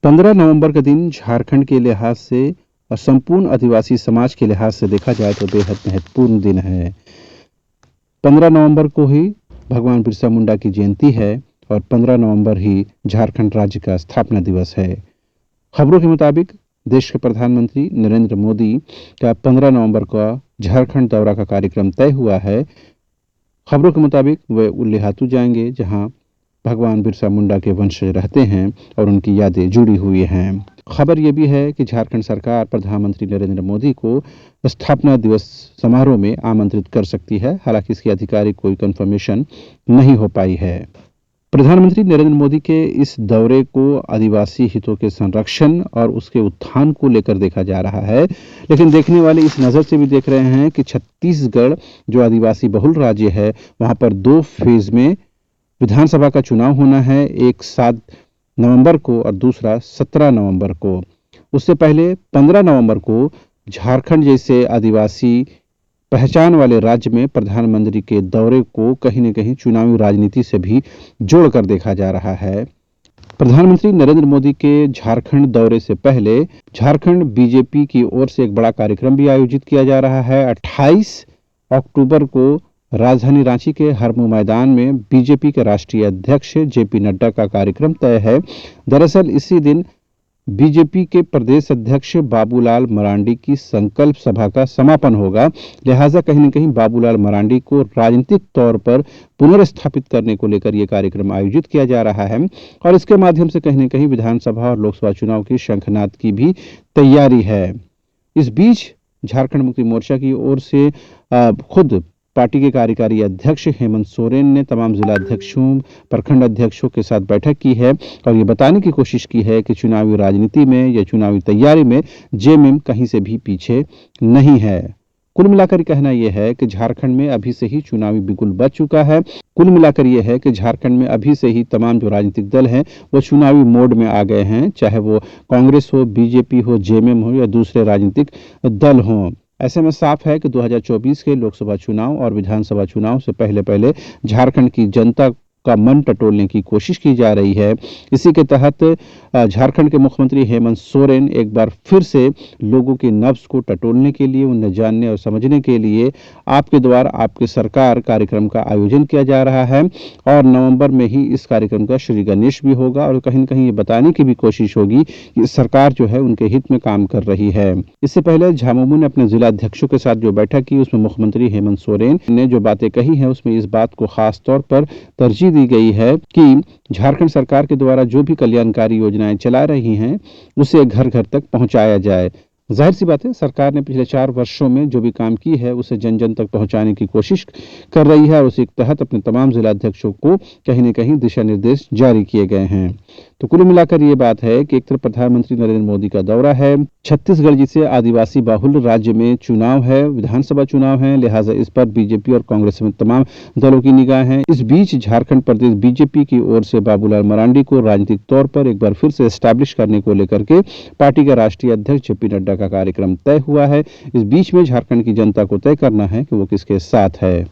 15 नवंबर का दिन झारखंड के लिहाज से और संपूर्ण आदिवासी समाज के लिहाज से देखा जाए तो बेहद महत्वपूर्ण दिन है। 15 नवंबर को ही भगवान बिरसा मुंडा की जयंती है और 15 नवंबर ही झारखंड राज्य का स्थापना दिवस है। खबरों के मुताबिक देश के प्रधानमंत्री नरेंद्र मोदी का 15 नवंबर का झारखंड दौरा का कार्यक्रम तय हुआ है। खबरों के मुताबिक वे उल्लेहातू जाएंगे जहां भगवान बिरसा मुंडा के वंशज रहते हैं और उनकी यादें जुड़ी हुई हैं। खबर यह भी है कि झारखंड सरकार प्रधानमंत्री नरेंद्र मोदी को स्थापना दिवस समारोह में आमंत्रित कर सकती है। हालांकि इसकी आधिकारिक कोई कंफर्मेशन नहीं हो पाई है। प्रधानमंत्री नरेंद्र मोदी के इस दौरे को आदिवासी हितों के संरक्षण और उसके उत्थान को लेकर देखा जा रहा है, लेकिन देखने वाले इस नज़र से भी देख रहे हैं कि छत्तीसगढ़ जो आदिवासी बहुल राज्य है, वहां पर 2 फेज में विधानसभा का चुनाव होना है, एक 7 नवंबर को और दूसरा 17 नवंबर को। उससे पहले 15 नवंबर को झारखंड जैसे आदिवासी पहचान वाले राज्य में प्रधानमंत्री के दौरे को कहीं न कहीं चुनावी राजनीति से भी जोड़कर देखा जा रहा है। प्रधानमंत्री नरेंद्र मोदी के झारखंड दौरे से पहले झारखंड बीजेपी की ओर से एक बड़ा कार्यक्रम भी आयोजित किया जा रहा है। 28 अक्टूबर को राजधानी रांची के हरमू मैदान में बीजेपी के राष्ट्रीय अध्यक्ष जेपी नड्डा का कार्यक्रम तय है। दरअसल इसी दिन बीजेपी के प्रदेश अध्यक्ष बाबूलाल मरांडी की संकल्प सभा का समापन होगा। लिहाजा कहीं न कहीं बाबूलाल मरांडी को राजनीतिक तौर पर पुनर्स्थापित करने को लेकर यह कार्यक्रम आयोजित किया जा रहा है और इसके माध्यम से कहीं न कहीं विधानसभा और लोकसभा चुनाव की शंखनाद की भी तैयारी है। इस बीच झारखंड मुक्ति मोर्चा की ओर से खुद पार्टी के कार्यकारी अध्यक्ष हेमंत सोरेन ने तमाम जिला अध्यक्षों, प्रखंड अध्यक्षों के साथ बैठक की है और ये बताने की कोशिश की है कि चुनावी राजनीति में या चुनावी तैयारी में जेएमएम कहीं से भी पीछे नहीं है। कुल मिलाकर कहना यह है कि झारखंड में अभी से ही चुनावी बिगुल बज चुका है। कुल मिलाकर यह है कि झारखंड में अभी से ही तमाम जो राजनीतिक दल हैं वो चुनावी मोड में आ गए हैं, चाहे वो कांग्रेस हो, बीजेपी हो, जेएमएम हो या दूसरे राजनीतिक दल हों। ऐसे में साफ है कि 2024 के लोकसभा चुनाव और विधानसभा चुनाव से पहले झारखंड की जनता का मन टटोलने की कोशिश की जा रही है। इसी के तहत झारखंड के मुख्यमंत्री हेमंत सोरेन एक बार फिर से लोगों की नब्ज को टटोलने के लिए, उन्हें जानने और समझने के लिए आपके द्वार आपकी सरकार कार्यक्रम का आयोजन किया जा रहा है और नवंबर में ही इस कार्यक्रम का श्री गणेश भी होगा और कहीं न कहीं ये बताने की भी कोशिश होगी कि सरकार जो है उनके हित में काम कर रही है। इससे पहले झामुमो ने अपने जिला अध्यक्षों के साथ जो बैठक की उसमें मुख्यमंत्री हेमंत सोरेन ने जो बातें कही हैं उसमें इस बात को खास तौर पर तरजीह दी गई है कि झारखंड सरकार के द्वारा जो भी कल्याणकारी योजनाएं चला रही हैं उसे घर घर तक पहुंचाया जाए। जाहिर सी बात है, सरकार ने पिछले 4 वर्षों में जो भी काम की है उसे जन जन तक पहुंचाने की कोशिश कर रही है और उसी के तहत अपने तमाम जिला अध्यक्षों को कहीं न कहीं दिशा निर्देश जारी किए गए हैं। तो कुल मिलाकर ये बात है कि एक तरफ प्रधानमंत्री नरेंद्र मोदी का दौरा है, छत्तीसगढ़ जिसे आदिवासी बाहुल राज्य में चुनाव है, विधानसभा चुनाव है, लिहाजा इस पर बीजेपी और कांग्रेस समेत तमाम दलों की निगाह है। इस बीच झारखंड प्रदेश बीजेपी की ओर से बाबूलाल मरांडी को राजनीतिक तौर पर एक बार फिर से एस्टैब्लिश करने को लेकर के पार्टी के राष्ट्रीय अध्यक्ष जेपी नड्डा का कार्यक्रम तय हुआ है। इस बीच में झारखंड की जनता को तय करना है कि वो किसके साथ है।